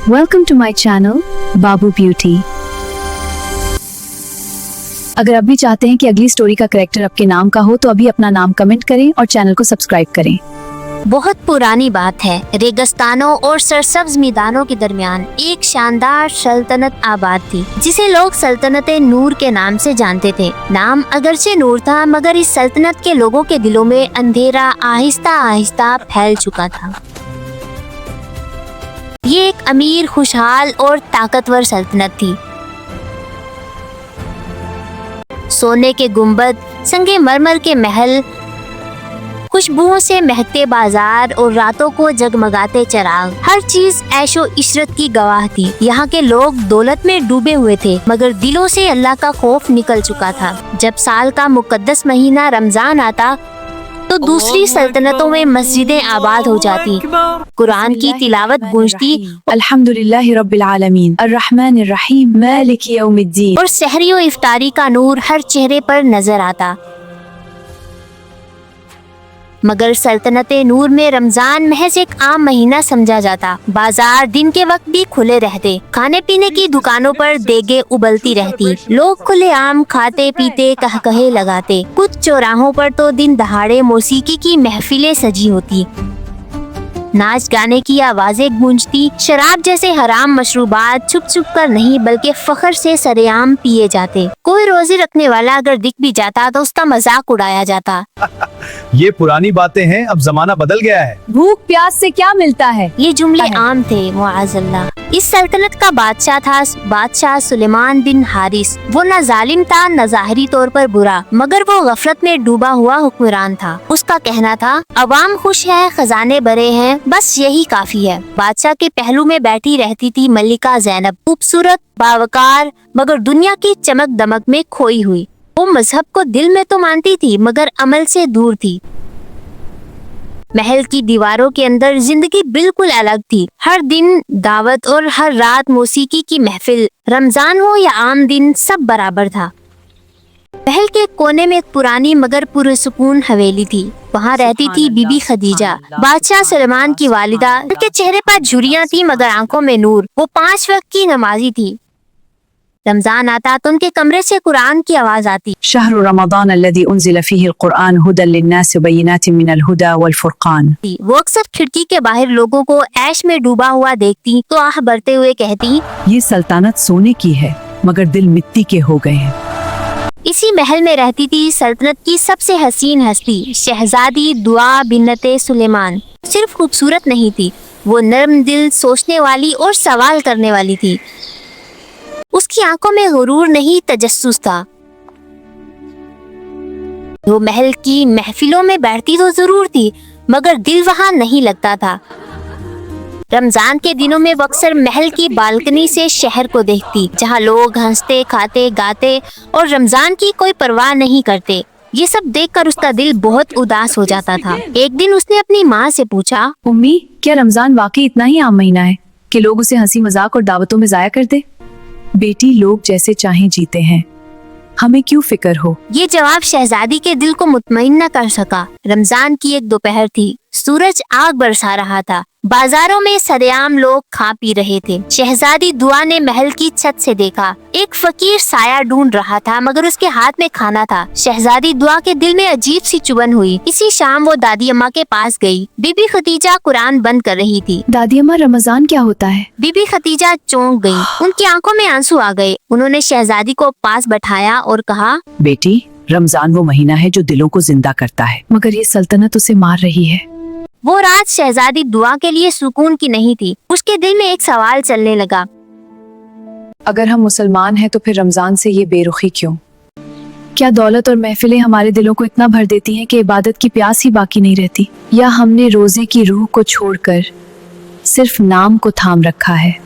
Welcome to my channel Babu beauty. अगर आप भी चाहते हैं कि अगली स्टोरी का कैरेक्टर आपके नाम का हो तो अभी अपना नाम कमेंट करें और चैनल को सब्सक्राइब करें। बहुत पुरानी बात है, रेगिस्तानों और सरसब्ज मैदानों के दरमियान एक शानदार सल्तनत आबाद थी जिसे लोग सल्तनत नूर के नाम से जानते थे। नाम अगरचे नूर था, मगर इस सल्तनत के लोगों के दिलों में अंधेरा आहिस्ता आहिस्ता फैल चुका था। ये एक अमीर, खुशहाल और ताकतवर सल्तनत थी। सोने के गुंबद, संगे मरमर के महल, खुशबुओं से महकते बाजार और रातों को जगमगाते चराग, हर चीज ऐशो इशरत की गवाह थी। यहाँ के लोग दौलत में डूबे हुए थे, मगर दिलों से अल्लाह का खौफ निकल चुका था। जब साल का मुकद्दस महीना रमजान आता तो दूसरी सल्तनतों में मस्जिदें आबाद हो जाती, कुरान की तिलावत गूंजती, अल्हम्दुलिल्लाहि रब्बिल आलमीन अर्रहमानिर रहीम मालिक यौमिद्दीन, और सहरी और इफ्तारी का नूर हर चेहरे पर नजर आता। मगर सल्तनत नूर में रमजान महज एक आम महीना समझा जाता। बाजार दिन के वक्त भी खुले रहते, खाने पीने की दुकानों पर देगे उबलती रहती, लोग खुले आम खाते पीते कहकहे लगाते। कुछ चौराहों पर तो दिन दहाड़े मौसीकी की महफिलें सजी होती, नाच गाने की आवाजें गूंजती, शराब जैसे हराम मशरूबात छुप छुप कर नहीं बल्कि फख्र से सरेआम पिए जाते। कोई रोजी रखने वाला अगर दिख भी जाता तो उसका मजाक उड़ाया जाता। ये पुरानी बातें हैं, अब जमाना बदल गया है। भूख प्यास से क्या मिलता है, ये जुमले आम थे मुआज़ल्लाह। इस सल्तनत का बादशाह था बादशाह सुलेमान बिन हारिस। वो न जालिम था न ज़ाहिरी तौर पर बुरा, मगर वो गफलत में डूबा हुआ हुक्मरान था। उसका कहना था, अवाम खुश है, खजाने भरे हैं, बस यही काफी है। बादशाह के पहलू में बैठी रहती थी मलिका ज़ैनब, खूबसूरत, बावकार, मगर दुनिया की चमक दमक में खोई हुई। वो मजहब को दिल में तो मानती थी, मगर अमल से दूर थी। महल की दीवारों के अंदर जिंदगी बिल्कुल अलग थी। हर दिन दावत और हर रात मौसीकी की महफिल, रमजान हो या आम दिन, सब बराबर था। महल के कोने में एक पुरानी मगर पुरसुकून हवेली थी। वहाँ रहती थी बीबी खदीजा, बादशाह सुलेमान की वालिदा। उनके चेहरे पर झुर्रियाँ थी मगर आंखों में नूर। वो 5 वक्त की नमाजी थी। रमजान आता तो उनके कमरे से कुरान की आवाज आती। शहरु रमज़ान अल्लज़ी उन्ज़िल फ़ीहिल कुरान हुदल लिन्नास व बय्यिनातिन मिनल हुदा वल फुरक़ान। वो अक्सर खिड़की के बाहर लोगों को ऐश में डूबा हुआ देखती तो आह भरते हुए कहती, ये सल्तनत सोने की है मगर दिल मिट्टी के हो गए हैं। इसी महल में रहती थी सल्तनत की सबसे हसीन हस्ती, शहजादी दुआ बिन्नते सुलेमान। सिर्फ खूबसूरत नहीं थी, वो नर्म दिल, सोचने वाली और सवाल करने वाली थी। उसकी आंखों में गुरूर नहीं, तजस्सुस था। वो महल की महफिलों में बैठती तो जरूर थी, मगर दिल वहां नहीं लगता था। रमजान के दिनों में वो अक्सर महल की बालकनी से शहर को देखती, जहां लोग हंसते, खाते, गाते और रमजान की कोई परवाह नहीं करते। ये सब देखकर उसका दिल बहुत उदास हो जाता था। एक दिन उसने अपनी माँ से पूछा, उम्मी, क्या रमजान वाकई इतना ही आम महीना है कि लोग उसे हंसी मजाक और दावतों में जाया कर दे? बेटी, लोग जैसे चाहें जीते हैं, हमें क्यों फिक्र हो? ये जवाब शहजादी के दिल को मुतमईन न कर सका। रमजान की एक दोपहर थी, सूरज आग बरसा रहा था, बाजारों में सरेआम लोग खा पी रहे थे। शहजादी दुआ ने महल की छत से देखा, एक फकीर साया ढूंढ रहा था, मगर उसके हाथ में खाना था। शहजादी दुआ के दिल में अजीब सी चुभन हुई। इसी शाम वो दादी अम्मा के पास गई। बीबी खदीजा कुरान बंद कर रही थी। दादी अम्मा, रमजान क्या होता है? बीबी खदीजा चौंक गई, उनकी आंखों में आंसू आ गए। उन्होंने शहजादी को पास बैठाया और कहा, बेटी, रमजान वो महीना है जो दिलों को जिंदा करता है, मगर ये सल्तनत उसे मार रही है। वो रात शहजादी दुआ के लिए सुकून की नहीं थी। उसके दिल में एक सवाल चलने लगा, अगर हम मुसलमान हैं तो फिर रमजान से ये बेरुखी क्यों? क्या दौलत और महफिलें हमारे दिलों को इतना भर देती हैं कि इबादत की प्यास ही बाकी नहीं रहती? या हमने रोजे की रूह को छोड़कर सिर्फ नाम को थाम रखा है?